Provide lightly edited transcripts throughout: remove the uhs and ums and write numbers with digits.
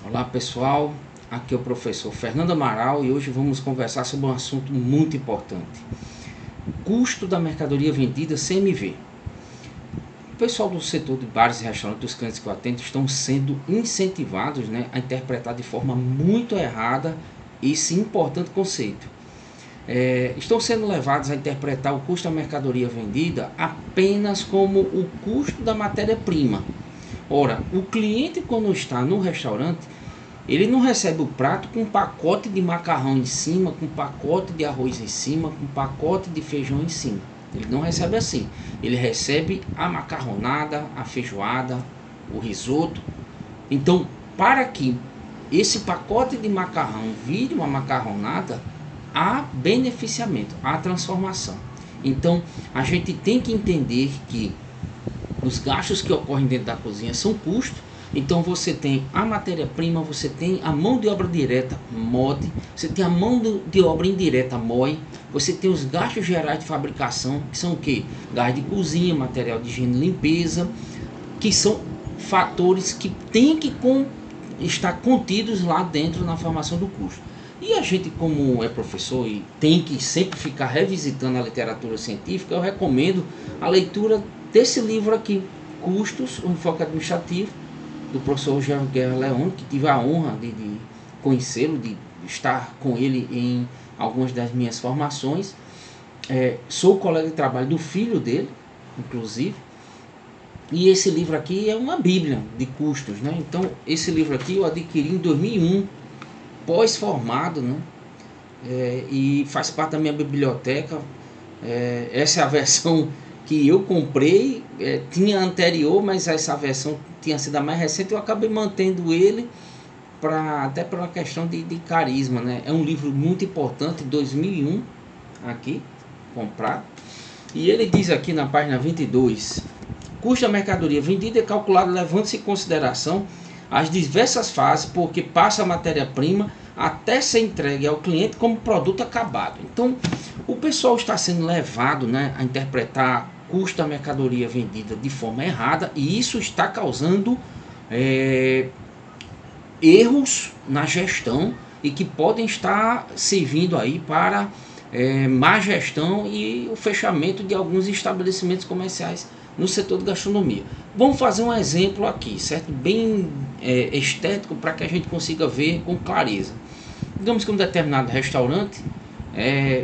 Olá pessoal, aqui é o professor Fernando Amaral e hoje vamos conversar sobre um assunto muito importante: custo da mercadoria vendida CMV. O pessoal do setor de bares e restaurantes, dos clientes que eu atendo, estão sendo incentivados, a interpretar de forma muito errada esse importante conceito. Estão sendo levados a interpretar o custo da mercadoria vendida apenas como o custo da matéria-prima. Ora, o cliente, quando está no restaurante, ele não recebe o prato com um pacote de macarrão em cima, com um pacote de arroz em cima, com um pacote de feijão em cima. Ele não recebe assim. Ele recebe a macarronada, a feijoada, o risoto. Então, para que esse pacote de macarrão vire uma macarronada, há beneficiamento, há transformação. Então, a gente tem que entender que os gastos que ocorrem dentro da cozinha são custos. Então você tem a matéria-prima, você tem a mão de obra direta, MOD, você tem a mão de obra indireta, MOI, você tem os gastos gerais de fabricação, que são o quê? Gás de cozinha, material de higiene e limpeza, que são fatores que têm que estar contidos lá dentro na formação do custo. E a gente, como é professor e tem que sempre ficar revisitando a literatura científica, eu recomendo a leitura desse livro aqui, Custos, o Enfoque Administrativo, do professor Jean Guerra Leone, que tive a honra de conhecê-lo, de estar com ele em algumas das minhas formações. Sou colega de trabalho do filho dele, inclusive, e esse livro aqui é uma bíblia de custos, Então, esse livro aqui eu adquiri em 2001, pós-formado, e faz parte da minha biblioteca. Essa é a versão que eu comprei, tinha anterior, mas essa versão tinha sido a mais recente. Eu acabei mantendo ele até por uma questão de carisma, É um livro muito importante, 2001, aqui, comprado. E ele diz aqui na página 22: custo da mercadoria vendida é calculado levando-se em consideração as diversas fases porque passa a matéria-prima até ser entregue ao cliente como produto acabado. Então, o pessoal está sendo levado, a interpretar custo da mercadoria vendida de forma errada, e isso está causando erros na gestão e que podem estar servindo aí para má gestão e o fechamento de alguns estabelecimentos comerciais no setor de gastronomia. Vamos fazer um exemplo aqui, certo? Bem estético, para que a gente consiga ver com clareza. Digamos que um determinado restaurante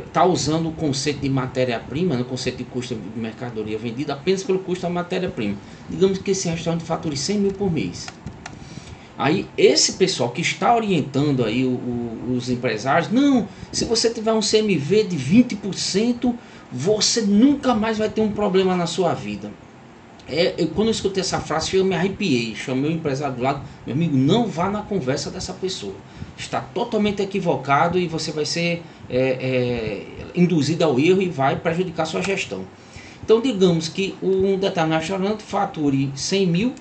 está usando o conceito de matéria-prima, o conceito de custo de mercadoria vendida apenas pelo custo da matéria-prima. Digamos que esse restaurante fature 100 mil por mês. Aí esse pessoal que está orientando aí os empresários, não, se você tiver um CMV de 20%, você nunca mais vai ter um problema na sua vida. Quando eu escutei essa frase, eu me arrepiei, chamei o empresário do lado: meu amigo, não vá na conversa dessa pessoa, está totalmente equivocado e você vai ser induzido ao erro e vai prejudicar sua gestão. Então, digamos que um determinado restaurante fature 100 mil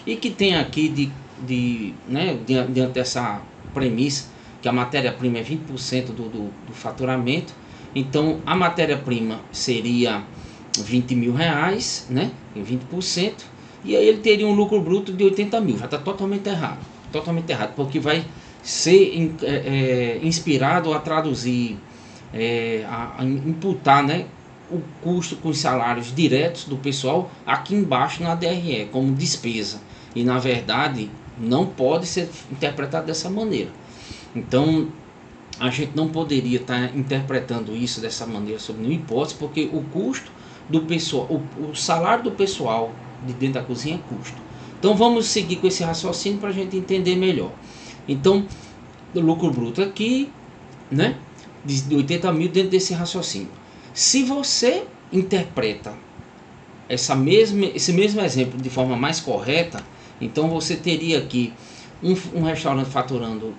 e que tem aqui, diante dessa premissa, que a matéria-prima é 20% do faturamento. Então, a matéria-prima seria 20 mil reais, em 20%, e aí ele teria um lucro bruto de 80 mil. Já está totalmente errado, porque vai ser inspirado a traduzir, a imputar, o custo com os salários diretos do pessoal aqui embaixo na DRE, como despesa, e na verdade não pode ser interpretado dessa maneira. Então, a gente não poderia estar interpretando isso dessa maneira sob nenhuma hipótese, porque o custo do pessoal, o salário do pessoal de dentro da cozinha é custo. Então vamos seguir com esse raciocínio para a gente entender melhor. Então, o lucro bruto aqui, de 80 mil dentro desse raciocínio. Se você interpreta esse mesmo exemplo de forma mais correta, então você teria aqui um restaurante faturando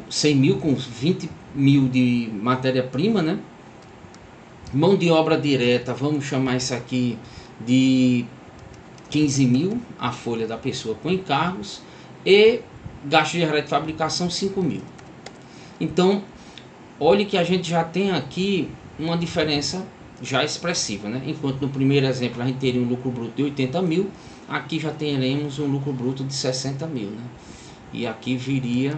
100 mil com 20 mil de matéria-prima, mão de obra direta, vamos chamar isso aqui de 15 mil, a folha da pessoa com encargos, e gasto geral de fabricação 5 mil. Então, olhe que a gente já tem aqui uma diferença já expressiva, Enquanto no primeiro exemplo a gente teria um lucro bruto de 80 mil, aqui já teremos um lucro bruto de 60 mil, né? E aqui viria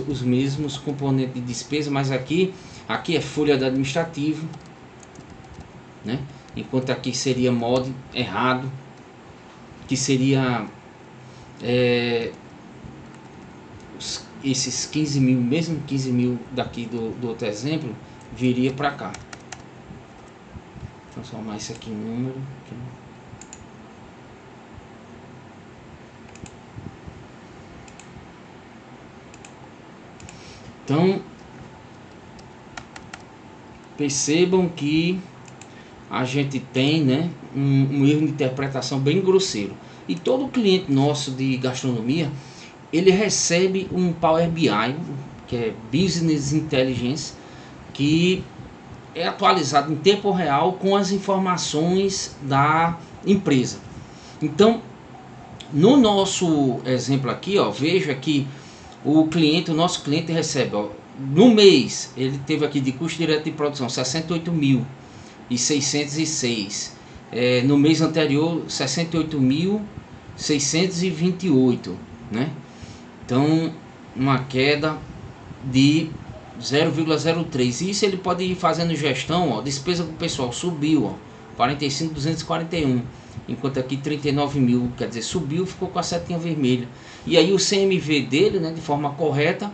os mesmos componentes de despesa, mas aqui é folha de administrativo, né? Enquanto aqui seria mod errado, que seria esses 15 mil, mesmo 15 mil daqui do outro exemplo, viria para cá. Transformar isso aqui em número. Então, percebam que a gente tem, né, um erro de interpretação bem grosseiro. E todo cliente nosso de gastronomia, ele recebe um Power BI, que é Business Intelligence, que é atualizado em tempo real com as informações da empresa. Então, no nosso exemplo aqui, ó, veja que o nosso cliente recebe, ó, no mês, ele teve aqui de custo direto de produção 68.606. No mês anterior 68.628, né? Então, uma queda de 0,03. Isso ele pode ir fazendo gestão, ó, despesa do pessoal subiu, ó, 45.241, enquanto aqui 39 mil, quer dizer, subiu, ficou com a setinha vermelha. E aí o CMV dele, né, de forma correta,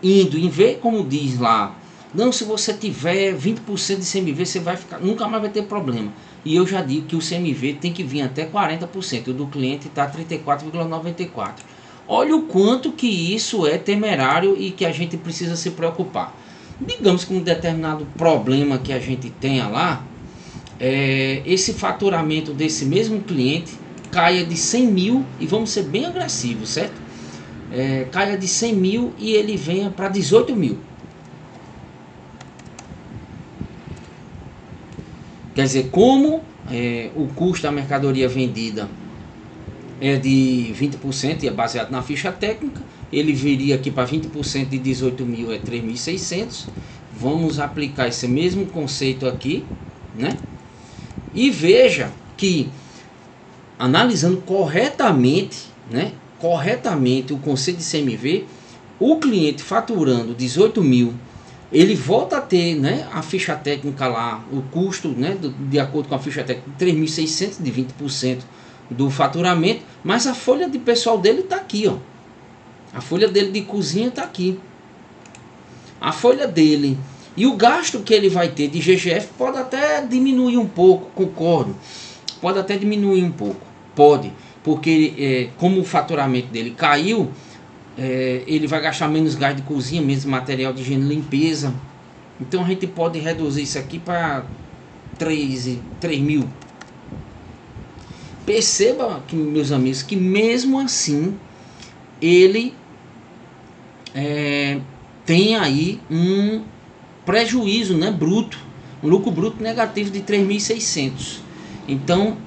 indo em ver como diz lá, não, se você tiver 20% de CMV, você vai ficar, nunca mais vai ter problema. E eu já digo que o CMV tem que vir até 40%, o do cliente está 34,94. Olha o quanto que isso é temerário e que a gente precisa se preocupar. Digamos que um determinado problema que a gente tenha lá, esse faturamento desse mesmo cliente caia de 100 mil, e vamos ser bem agressivos, certo? Caia de 100 mil e ele venha para 18 mil. Quer dizer, como o custo da mercadoria vendida é de 20% e é baseado na ficha técnica, ele viria aqui para 20% de 18 mil é 3.600. Vamos aplicar esse mesmo conceito aqui, né? E veja que, analisando corretamente, né, corretamente o conceito de CMV, o cliente faturando 18 mil, ele volta a ter, né, a ficha técnica lá, o custo, né, de acordo com a ficha técnica, 3.600 de 20% do faturamento, mas a folha de pessoal dele está aqui, ó. A folha dele de cozinha está aqui. A folha dele e o gasto que ele vai ter de GGF pode até diminuir um pouco, concordo. Pode até diminuir um pouco, pode, porque como o faturamento dele caiu, ele vai gastar menos gás de cozinha, menos material de higiene e limpeza. Então a gente pode reduzir isso aqui para 3 mil. Perceba, que, meus amigos, que mesmo assim ele tem aí um prejuízo, né, bruto, um lucro bruto negativo de 3.600. Então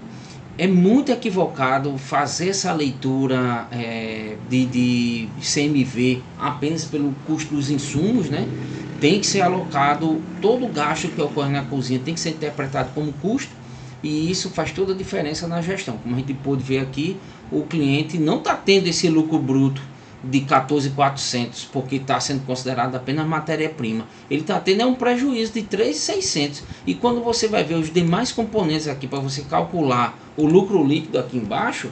é muito equivocado fazer essa leitura de CMV apenas pelo custo dos insumos, né? Tem que ser alocado, todo o gasto que ocorre na cozinha tem que ser interpretado como custo, e isso faz toda a diferença na gestão. Como a gente pôde ver aqui, o cliente não está tendo esse lucro bruto de 14.400 porque está sendo considerado apenas matéria-prima. Ele está tendo um prejuízo de 3.600. E quando você vai ver os demais componentes aqui para você calcular o lucro líquido aqui embaixo,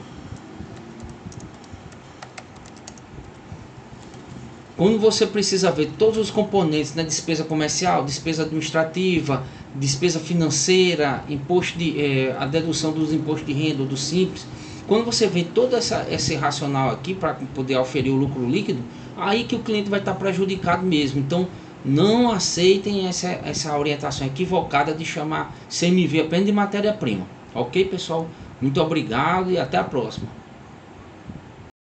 quando você precisa ver todos os componentes, né, despesa comercial, despesa administrativa, despesa financeira, a dedução dos impostos de renda, do simples, quando você vê todo esse racional aqui para poder oferir o lucro líquido, aí que o cliente vai estar prejudicado mesmo. Então não aceitem essa orientação equivocada de chamar CMV apenas de matéria-prima. Ok, pessoal? Muito obrigado e até a próxima.